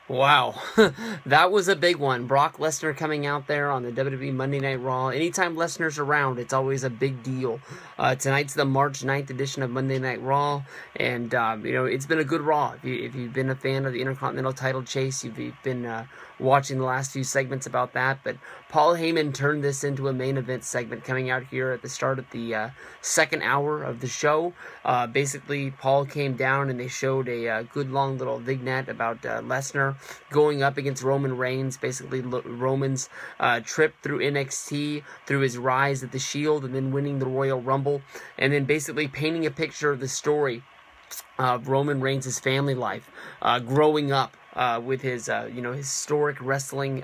Wow, that was a big one. Brock Lesnar coming out there on the WWE Monday Night Raw. Anytime Lesnar's around, it's always a big deal. Tonight's the March 9th edition of Monday Night Raw, and it's been a good Raw. If you've been a fan of the Intercontinental title chase, you've been watching the last few segments about that. But Paul Heyman turned this into a main event segment coming out here at the start of the second hour of the show. Basically, Paul came down and they showed a good long little vignette about Lesnar going up against Roman Reigns. Basically, Roman's trip through NXT, through his rise at the Shield, and then winning the Royal Rumble, and then basically painting a picture of the story of Roman Reigns' family life, growing up with his historic wrestling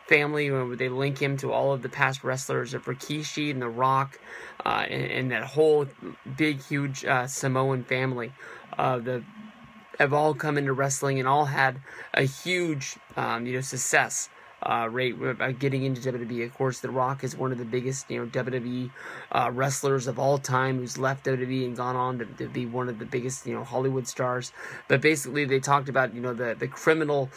family, where they link him to all of the past wrestlers of Rikishi and The Rock, and that whole big, huge Samoan family. Have all come into wrestling and all had a huge, success rate getting into WWE. Of course, The Rock is one of the biggest, WWE wrestlers of all time, who's left WWE and gone on to be one of the biggest, Hollywood stars. But basically, they talked about, the criminal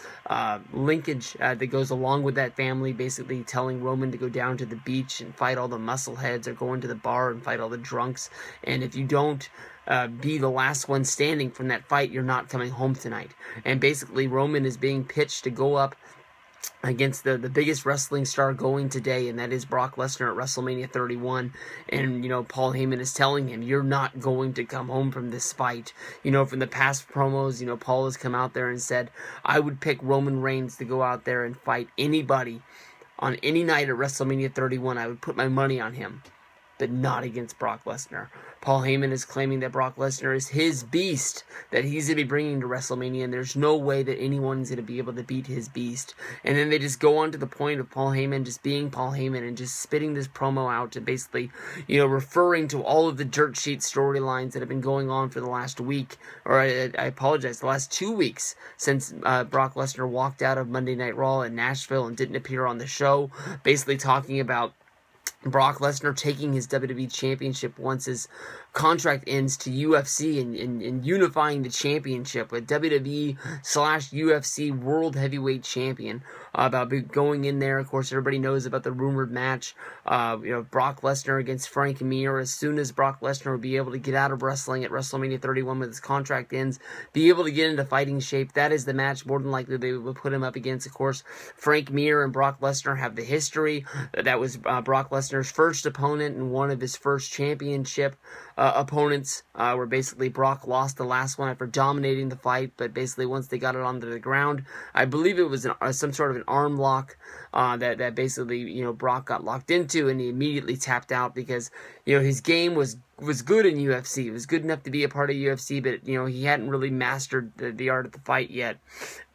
linkage that goes along with that family, basically telling Roman to go down to the beach and fight all the muscleheads, or go into the bar and fight all the drunks. And if you don't be the last one standing from that fight, you're not coming home tonight. And basically, Roman is being pitched to go up against the biggest wrestling star going today, and that is Brock Lesnar at WrestleMania 31. And, Paul Heyman is telling him, you're not going to come home from this fight. From the past promos, Paul has come out there and said, I would pick Roman Reigns to go out there and fight anybody on any night at WrestleMania 31. I would put my money on him, but not against Brock Lesnar. Paul Heyman is claiming that Brock Lesnar is his beast that he's going to be bringing to WrestleMania, and there's no way that anyone's going to be able to beat his beast. And then they just go on to the point of Paul Heyman just being Paul Heyman and just spitting this promo out to basically, referring to all of the dirt sheet storylines that have been going on for the last week, or I apologize, the last 2 weeks since Brock Lesnar walked out of Monday Night Raw in Nashville and didn't appear on the show, basically talking about Brock Lesnar taking his WWE Championship once his contract ends to UFC, and unifying the championship with WWE/UFC World Heavyweight Champion. About going in there, of course, everybody knows about the rumored match, Brock Lesnar against Frank Mir. As soon as Brock Lesnar will be able to get out of wrestling at WrestleMania 31 when his contract ends, be able to get into fighting shape, that is the match more than likely they will put him up against. Of course, Frank Mir and Brock Lesnar have the history. That was Brock Lesnar's first opponent and one of his first championship opponents, where basically Brock lost the last one after dominating the fight, but basically once they got it onto the ground, I believe it was some sort of an arm lock that basically, Brock got locked into, and he immediately tapped out because, his game was good in UFC. It was good enough to be a part of UFC, but, he hadn't really mastered the art of the fight yet.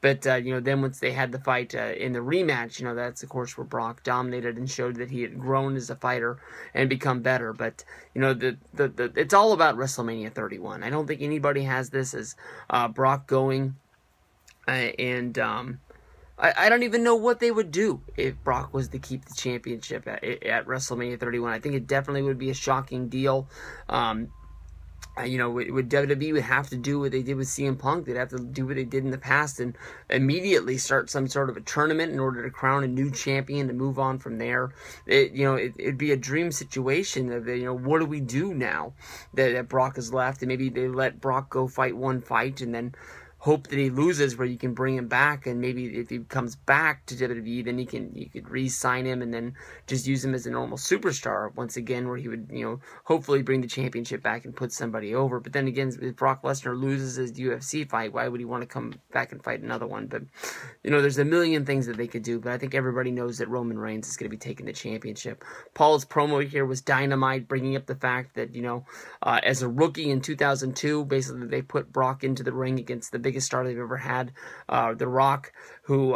But, then once they had the fight in the rematch, that's, of course, where Brock dominated and showed that he had grown as a fighter and become better. But, it's all about WrestleMania 31. I don't think anybody has this as Brock going, I don't even know what they would do if Brock was to keep the championship at WrestleMania 31. I think it definitely would be a shocking deal. WWE would have to do what they did with CM Punk. They'd have to do what they did in the past and immediately start some sort of a tournament in order to crown a new champion to move on from there. It'd be a dream situation of, what do we do now that Brock has left? And maybe they let Brock go fight one fight and then hope that he loses, where you can bring him back, and maybe if he comes back to WWE, then you could re-sign him and then just use him as a normal superstar once again, where he would, hopefully bring the championship back and put somebody over. But then again, if Brock Lesnar loses his UFC fight, why would he want to come back and fight another one? But, there's a million things that they could do, but I think everybody knows that Roman Reigns is going to be taking the championship. Paul's promo here was dynamite, bringing up the fact that, as a rookie in 2002, basically they put Brock into the ring against the biggest star they've ever had, The Rock, who,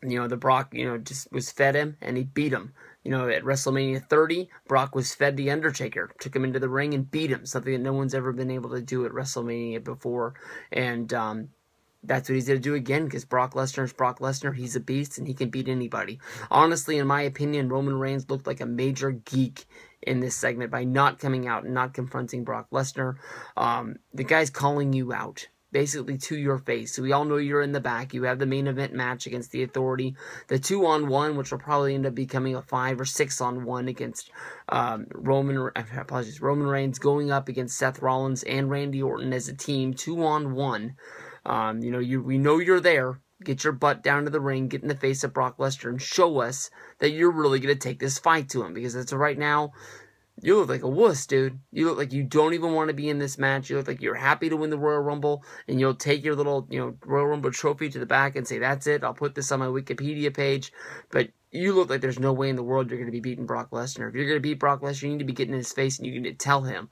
The Brock, just was fed him, and he beat him. At WrestleMania 30, Brock was fed The Undertaker, took him into the ring and beat him, something that no one's ever been able to do at WrestleMania before. And that's what he's going to do again, because Brock Lesnar is Brock Lesnar. He's a beast, and he can beat anybody. Honestly, in my opinion, Roman Reigns looked like a major geek in this segment by not coming out and not confronting Brock Lesnar. The guy's calling you out. basically to your face. So we all know you're in the back. You have the main event match against the Authority, the 2-on-1, which will probably end up becoming a 5 or 6-on-1 against Roman Reigns going up against Seth Rollins and Randy Orton as a team, 2-on-1. We know you're there. Get your butt down to the ring, get in the face of Brock Lesnar, and show us that you're really going to take this fight to him. Because as of right now, you look like a wuss, dude. You look like you don't even want to be in this match. You look like you're happy to win the Royal Rumble, and you'll take your little, Royal Rumble trophy to the back and say, that's it, I'll put this on my Wikipedia page. But you look like there's no way in the world you're going to be beating Brock Lesnar. If you're going to beat Brock Lesnar, you need to be getting in his face, and you need to tell him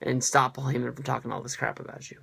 and stop Paul Heyman from talking all this crap about you.